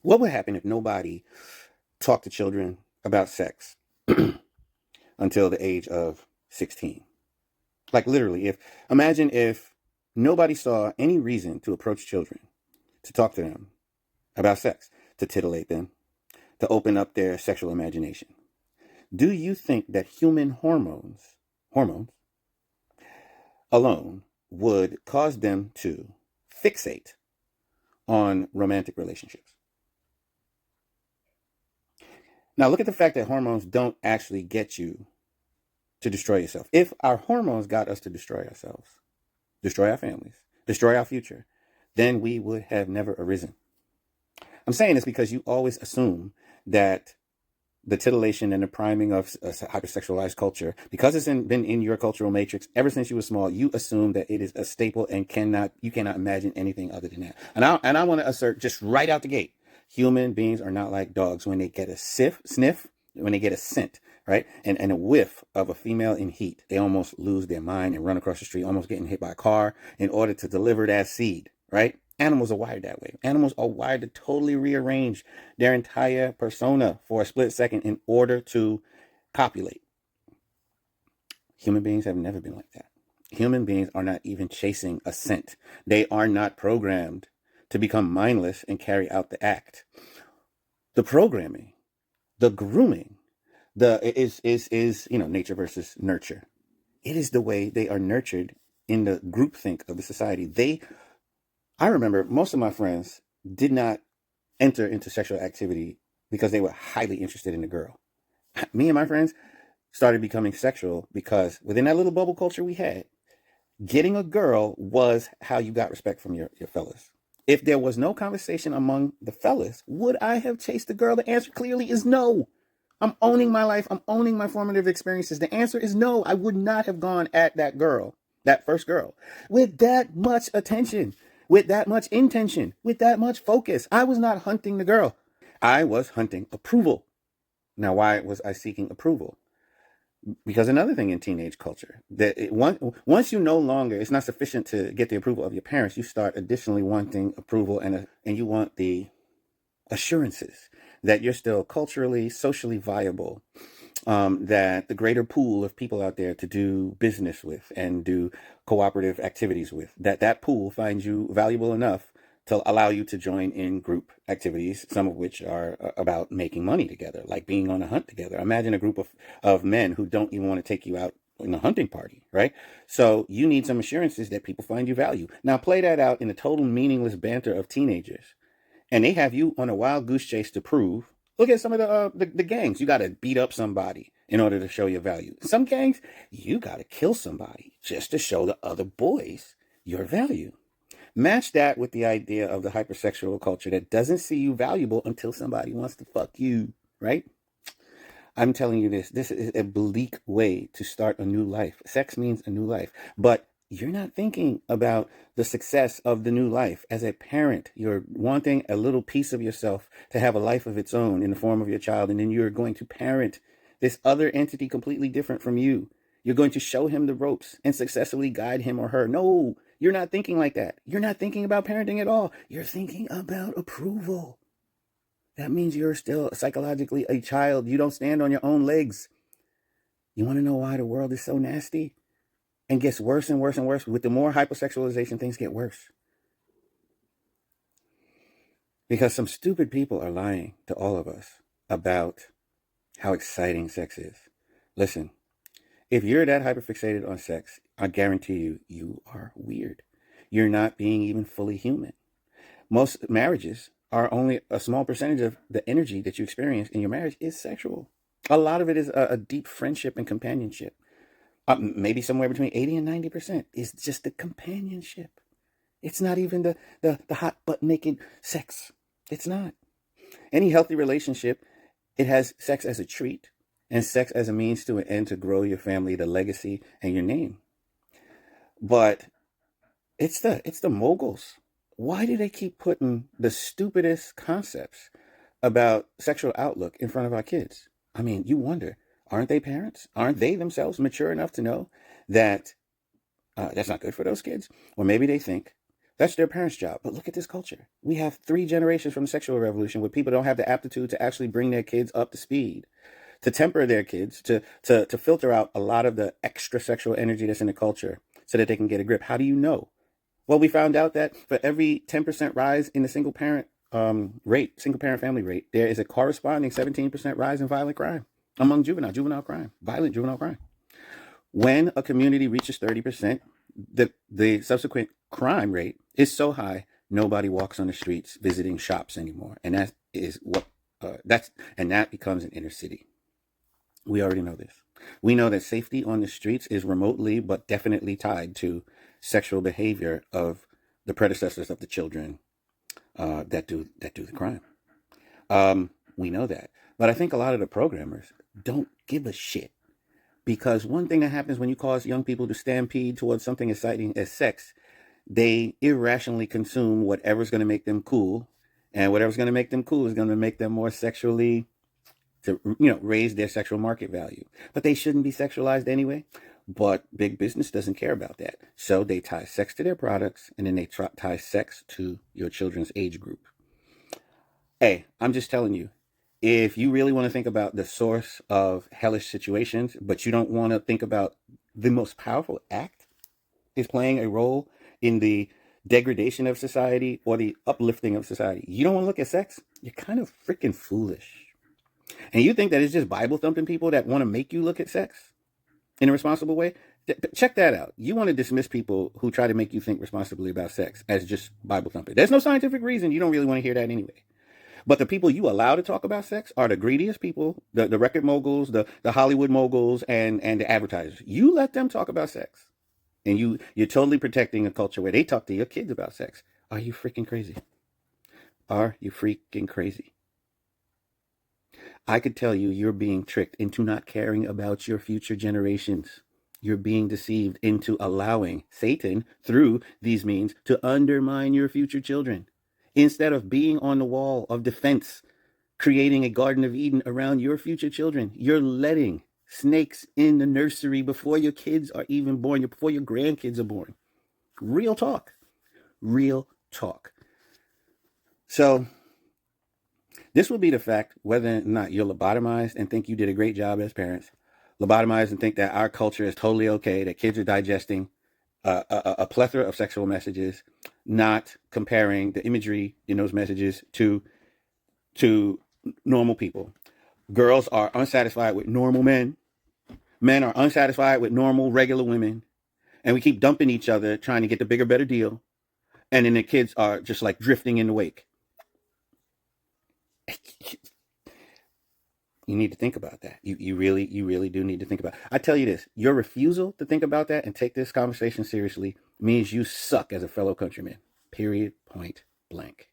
What would happen if nobody talked to children about sex until the age of 16? Like literally, if imagine if nobody saw any reason to approach children, to talk to them about sex, to titillate them, to open up their sexual imagination. Do you think that human hormones alone would cause them to fixate on romantic relationships? Now look at the fact that hormones don't actually get you to destroy yourself. If our hormones got us to destroy ourselves, destroy our families, destroy our future, then we would have never arisen. I'm saying this because you always assume that the titillation and the priming of hypersexualized culture, because it's been in your cultural matrix ever since you were small, you assume that it is a staple and you cannot imagine anything other than that. And I want to assert just right out the gate, human beings are not like dogs. When they get a sniff, when they get a scent, right, and a whiff of a female in heat, they almost lose their mind and run across the street, almost getting hit by a car in order to deliver that seed, right? Animals are wired that way. Animals are wired to totally rearrange their entire persona for a split second in order to copulate. Human beings have never been like that. Human beings are not even chasing a scent. They are not programmed to become mindless and carry out the act. The programming, the grooming, is nature versus nurture. It is the way they are nurtured in the groupthink of the society. I remember most of my friends did not enter into sexual activity because they were highly interested in the girl. Me and my friends started becoming sexual because within that little bubble culture we had, getting a girl was how you got respect from your fellas. If there was no conversation among the fellas, would I have chased the girl? The answer clearly is no. I'm owning my life. I'm owning my formative experiences. The answer is no. I would not have gone at that girl, that first girl, with that much attention, with that much intention, with that much focus. I was not hunting the girl. I was hunting approval. Now, why was I seeking approval? Because another thing in teenage culture, once you no longer, it's not sufficient to get the approval of your parents, you start additionally wanting approval and you want the assurances that you're still culturally, socially viable, that the greater pool of people out there to do business with and do cooperative activities with, that pool finds you valuable enough to allow you to join in group activities, some of which are about making money together, like being on a hunt together. Imagine a group of men who don't even want to take you out in a hunting party, right? So you need some assurances that people find you value. Now play that out in the total meaningless banter of teenagers, and they have you on a wild goose chase to prove. Look at some of the gangs. You got to beat up somebody in order to show your value. Some gangs, you got to kill somebody just to show the other boys your value. Match that with the idea of the hypersexual culture that doesn't see you valuable until somebody wants to fuck you, right? I'm telling you this is a bleak way to start a new life. Sex means a new life, but you're not thinking about the success of the new life. As a parent, you're wanting a little piece of yourself to have a life of its own in the form of your child, and then you're going to parent this other entity completely different from you. You're going to show him the ropes and successfully guide him or her. No, you're not thinking like that. You're not thinking about parenting at all. You're thinking about approval. That means you're still psychologically a child. You don't stand on your own legs. You want to know why the world is so nasty and gets worse and worse and worse? With the more hypersexualization, things get worse. Because some stupid people are lying to all of us about how exciting sex is. Listen, if you're that hyperfixated on sex, I guarantee you, you are weird. You're not being even fully human. Most marriages are only a small percentage of the energy that you experience in your marriage is sexual. A lot of it is a deep friendship and companionship. Maybe somewhere between 80 and 90% is just the companionship. It's not even the hot butt naked sex. It's not. Any healthy relationship, it has sex as a treat and sex as a means to an end to grow your family, the legacy, and your name. But it's the moguls. Why do they keep putting the stupidest concepts about sexual outlook in front of our kids? I mean, you wonder, aren't they parents? Aren't they themselves mature enough to know that that's not good for those kids? Or maybe they think, That's their parents' job. But look at this culture. We have 3 generations from the sexual revolution where people don't have the aptitude to actually bring their kids up to speed, to temper their kids, to filter out a lot of the extra sexual energy that's in the culture so that they can get a grip. How do you know? Well, we found out that for every 10% rise in the single parent single parent family rate, there is a corresponding 17% rise in violent crime among violent juvenile crime. When a community reaches 30%, the subsequent crime rate is so high, nobody walks on the streets visiting shops anymore. And that is what that becomes an inner city. We already know this. We know that safety on the streets is remotely but definitely tied to sexual behavior of the predecessors of the children that do the crime. We know that. But I think a lot of the programmers don't give a shit. Because one thing that happens when you cause young people to stampede towards something exciting as sex, they irrationally consume whatever's going to make them cool. And whatever's going to make them cool is going to make them more sexually, to raise their sexual market value. But they shouldn't be sexualized anyway. But big business doesn't care about that. So they tie sex to their products, and then they tie sex to your children's age group. Hey, I'm just telling you, if you really want to think about the source of hellish situations, but you don't want to think about the most powerful act is playing a role in the degradation of society or the uplifting of society, you don't want to look at sex, you're kind of freaking foolish. And you think that it's just Bible thumping people that want to make you look at sex in a responsible way? Check that out. You want to dismiss people who try to make you think responsibly about sex as just Bible thumping. There's no scientific reason. You don't really want to hear that anyway. But the people you allow to talk about sex are the greediest people, the record moguls, the Hollywood moguls, and the advertisers. You let them talk about sex. And you're totally protecting a culture where they talk to your kids about sex. Are you freaking crazy? Are you freaking crazy? I could tell you you're being tricked into not caring about your future generations. You're being deceived into allowing Satan, through these means, to undermine your future children. Instead of being on the wall of defense, creating a Garden of Eden around your future children, you're letting snakes in the nursery before your kids are even born, before your grandkids are born. Real talk. Real talk. So this will be the fact whether or not you're lobotomized and think you did a great job as parents, lobotomized and think that our culture is totally okay, that kids are digesting a plethora of sexual messages, not comparing the imagery in those messages to normal people. Girls are unsatisfied with normal men. Men are unsatisfied with normal, regular women. And we keep dumping each other, trying to get the bigger, better deal. And then the kids are just like drifting in the wake. You need to think about that. You really do need to think about it. I tell you this, your refusal to think about that and take this conversation seriously means you suck as a fellow countryman. Period. Point blank.